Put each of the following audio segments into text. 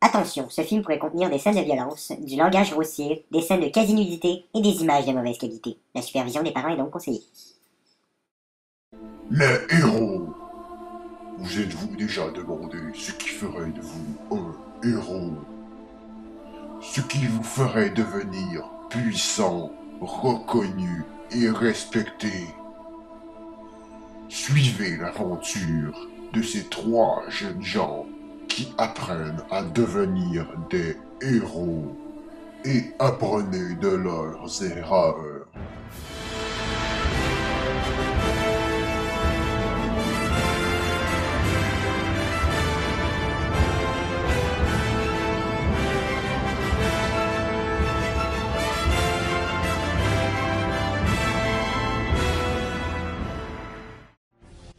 Attention, ce film pourrait contenir des scènes de violence, du langage grossier, des scènes de quasi-nudité et des images de mauvaise qualité. La supervision des parents est donc conseillée. Les héros! Vous êtes-vous déjà demandé ce qui ferait de vous un héros? Ce qui vous ferait devenir puissant, reconnu et respecté? Suivez l'aventure de ces trois jeunes gens qui apprennent à devenir des héros et apprenez de leurs erreurs.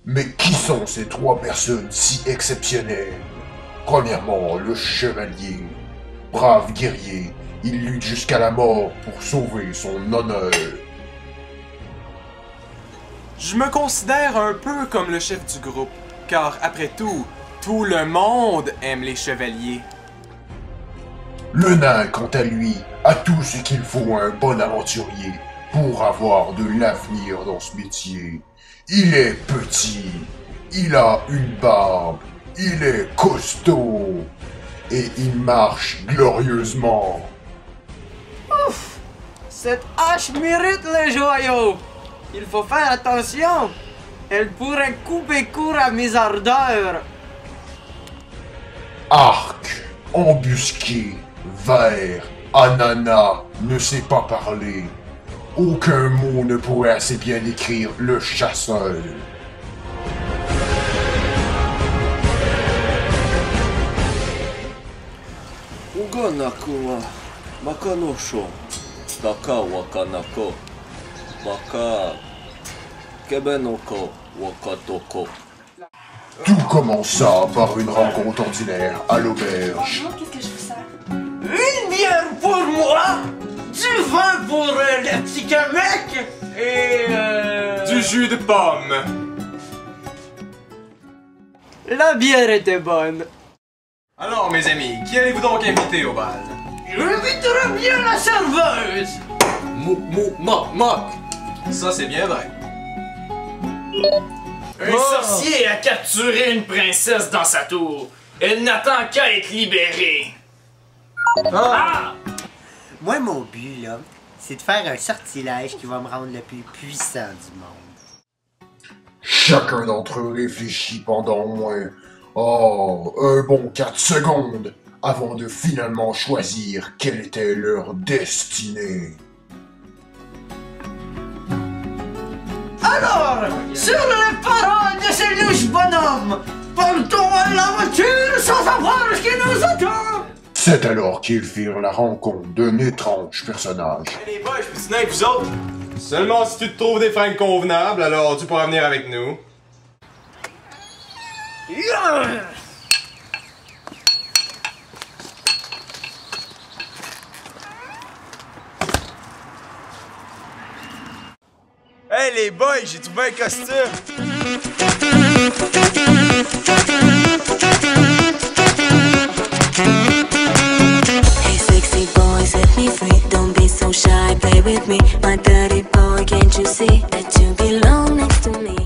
Mais qui sont ces trois personnes si exceptionnelles? Premièrement, le chevalier. Brave guerrier, il lutte jusqu'à la mort pour sauver son honneur. Je me considère un peu comme le chef du groupe, car après tout le monde aime les chevaliers. Le nain, quant à lui, a tout ce qu'il faut à un bon aventurier pour avoir de l'avenir dans ce métier. Il est petit, il a une barbe, il est costaud et il marche glorieusement. Ouf! Cette hache mérite le joyau! Il faut faire attention! Elle pourrait couper court à mes ardeurs! Arc, embusqué, ver, ananas, ne sait pas parler. Aucun mot ne pourrait assez bien décrire le chasseur. Uganakuma, Makanosho, Daka Wakanako, Waka, Kebenoko, Wakatoko. Tout commença par une rencontre ordinaire à l'auberge. Qu'est-ce que je vous sers? Une bière pour moi! Du vin pour le petit Québec! Et Du jus de pomme. La bière était bonne. Alors, mes amis, qui allez-vous donc inviter au bal? J'inviterai bien la serveuse! Moc. Ça, c'est bien vrai. Un sorcier a capturé une princesse dans sa tour. Elle n'attend qu'à être libérée. Ah! Moi, mon but, là, c'est de faire un sortilège qui va me rendre le plus puissant du monde. Chacun d'entre eux réfléchit pendant au moins un bon 4 secondes avant de finalement choisir quelle était leur destinée. Alors, sur les paroles de ces louches bonhommes, partons à l'aventure sans savoir ce qui nous attend! C'est alors qu'ils firent la rencontre d'un étrange personnage. Hey, les boys, je peux dîner avec vous autres? Seulement si tu te trouves des fringues convenables, alors tu pourras venir avec nous. Hey les boys, j'ai trouvé un costume! Hey sexy boy, set me free. Don't be so shy, play with me. My dirty boy, can't you see that you belong next to me?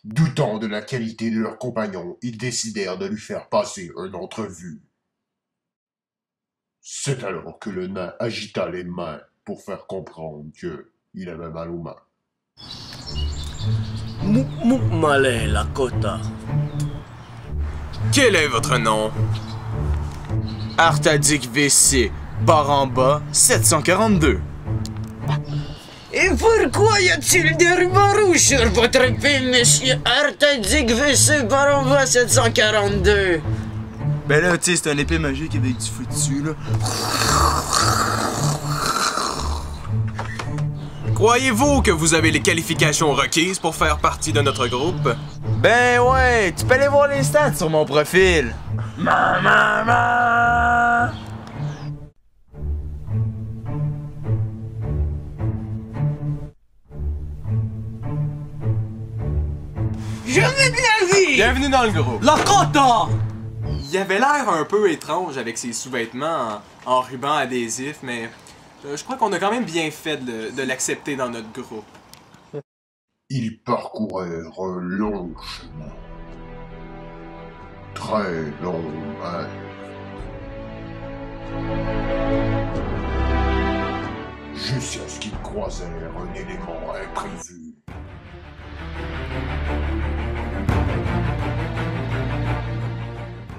Doutant de la qualité de leur compagnon, ils décidèrent de lui faire passer une entrevue. C'est alors que le nain agita les mains pour faire comprendre qu'il avait mal aux mains. Male Lakota. Quel est votre nom? Artadik VC, barre en bas, 742. Et pourquoi y a-t-il des rubans rouges sur votre épée, monsieur Artadik VC Baramba 742? Ben là, tu sais, c'est un épée magique avec du feu dessus, là. Croyez-vous que vous avez les qualifications requises pour faire partie de notre groupe? Ben ouais, tu peux aller voir les stats sur mon profil. Jamais de la vie! Bienvenue dans le groupe. Lakota! Il avait l'air un peu étrange avec ses sous-vêtements en ruban adhésif, mais je crois qu'on a quand même bien fait de l'accepter dans notre groupe. Ils parcoururent un long chemin. Très long même. Jusqu'à ce qu'ils croisèrent un élément imprévu.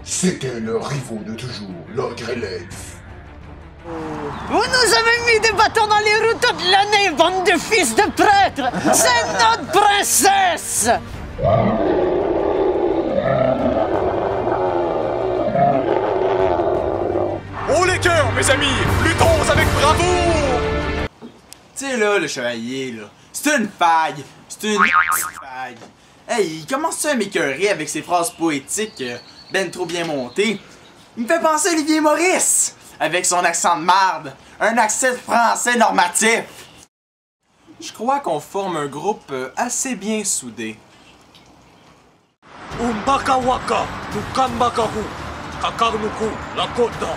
C'était le rivaux de toujours, l'ogre et l'elfe. Vous nous avez mis des bâtons dans les roues toute l'année, bande de fils de prêtres! C'est notre princesse! Oh les cœurs, mes amis! Luttons avec bravoure! Tu sais là, le chevalier, là, c'est une faille! C'est une faille! Hey, il commence à m'écœurer avec ses phrases poétiques ben trop bien montées. Il me fait penser à Olivier Maurice! Avec son accent de marde, un accent français normatif. Je crois qu'on forme un groupe assez bien soudé. Umbaka waka, tukambakahu, kakarnuku, lakota.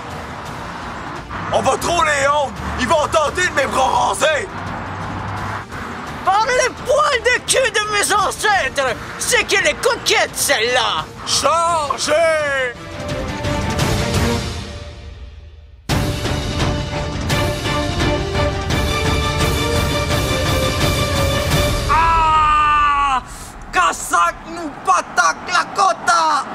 On va trop les honte! Ils vont tenter de m'ébrancer! Par les poils de cul de mes ancêtres! C'est qu'elle est coquette, celle-là! Chargez! Ah! Kasak nous patak la kota!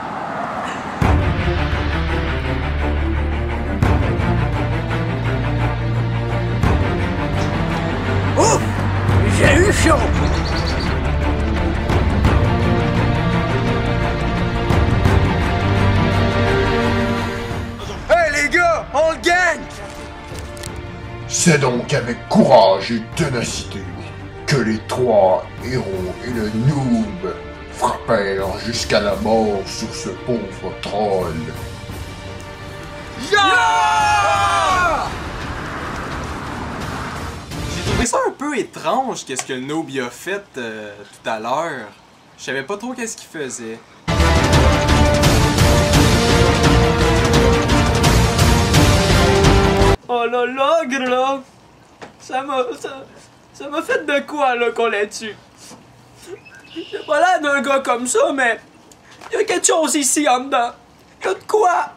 Ouf! J'ai eu chaud! Hey les gars, on le gagne! C'est donc avec courage et ténacité que les trois héros et le noob frappèrent jusqu'à la mort sur ce pauvre troll. Yeah! J'ai trouvé ça un peu étrange qu'est-ce que le noob y a fait tout à l'heure. Je savais pas trop qu'est-ce qu'il faisait. Oh là, l'ogre, là! Ça m'a fait de quoi, là, qu'on l'a tué? J'ai pas l'air d'un gars comme ça, mais... y a quelque chose ici, en dedans. Y a de quoi?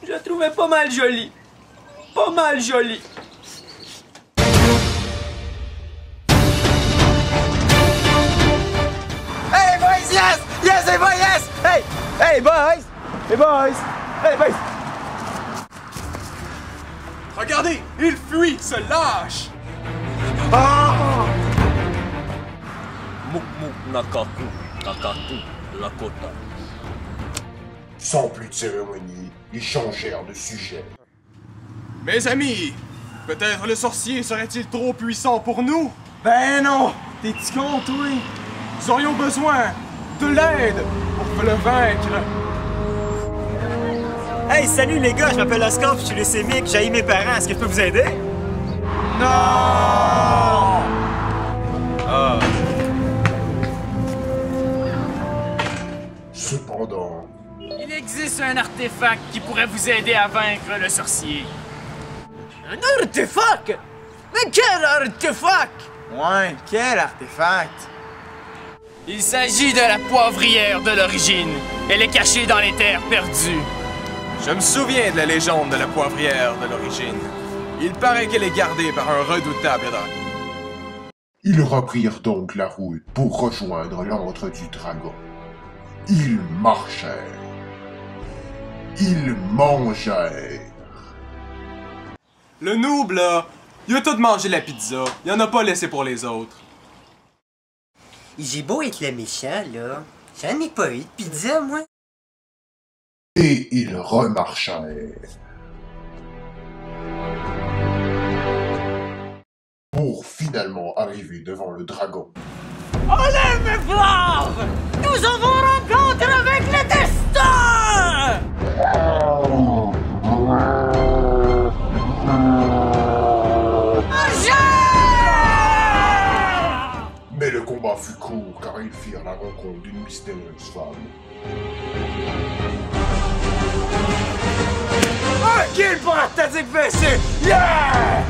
Je la trouvais pas mal jolie. Pas mal jolie. Hey boys, yes! Yes, hey boys, yes! Hey! Hey boys! Hey boys! Hey boys! Regardez, il fuit, se lâche! Ah! Mukmuk nakaku, nakatu, lakota. Sans plus de cérémonie, ils changèrent de sujet. Mes amis, peut-être le sorcier serait-il trop puissant pour nous? Ben non! T'es-tu con, toi? Nous aurions besoin de l'aide pour le vaincre. Hey, salut les gars, je m'appelle Oscar, je suis leucémique, j'ai mes parents, est-ce que je peux vous aider? Non! Ah. Cependant, Il existe un artefact qui pourrait vous aider à vaincre le sorcier. Un artefact? Mais quel artefact? Ouais, quel artefact? Il s'agit de la poivrière de l'origine. Elle est cachée dans les terres perdues. Je me souviens de la légende de la poivrière de l'origine. Il paraît qu'elle est gardée par un redoutable dragon. ils reprirent donc la route pour rejoindre l'antre du dragon. Ils marchèrent. Ils mangèrent. Le noob, là, il a tout mangé la pizza. Il en a pas laissé pour les autres. J'ai beau être le méchant, là. J'en ai pas eu de pizza, moi. Et ils remarchèrent. Pour finalement arriver devant le dragon. Allez, mes fleurs! Nous avons rencontre avec le destin! Mais le combat fut court car ils firent la rencontre d'une mystérieuse femme. Tranquille pour attaquer PC! Yeah!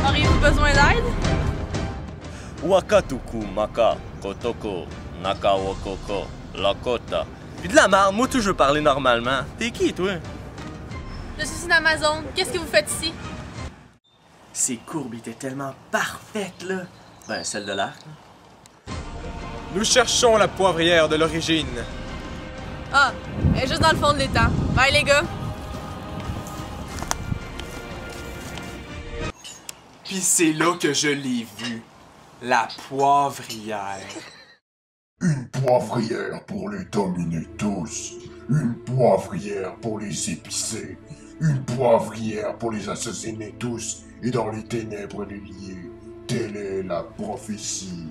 Auriez-vous besoin d'aide? Wakatuku maka kotoko naka wakoko lakota. Puis de la marde, moi tout je veux parler normalement. T'es qui toi? Je suis une Amazone. Qu'est-ce que vous faites ici? Ces courbes étaient tellement parfaites là. Ben celle de l'arc. Nous cherchons la poivrière de l'origine. Ah, elle est juste dans le fond de l'étang. Bye les gars. Puis c'est là que je l'ai vue. La poivrière. Une poivrière pour les dominer tous. Une poivrière pour les épicer. Une poivrière pour les assassiner tous et dans les ténèbres les lier. Telle est la prophétie.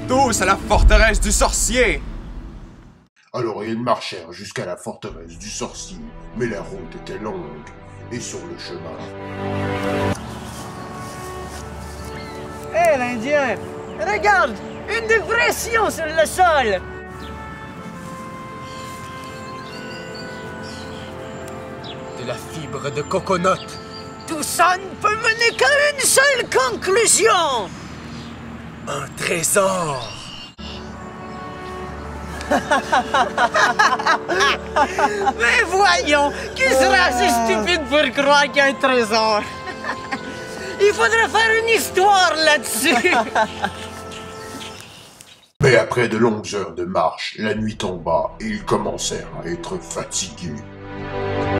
Tous à la forteresse du sorcier! Alors ils marchèrent jusqu'à la forteresse du sorcier, mais la route était longue, et sur le chemin... Hé, l'Indien! Regarde! Une dépression sur le sol! De la fibre de coconut. Tout ça ne peut mener qu'à une seule conclusion! Un trésor. Mais voyons, qui sera assez stupide pour croire qu'il y a un trésor? Il faudrait faire une histoire là-dessus! Mais après de longues heures de marche, la nuit tomba et ils commencèrent à être fatigués.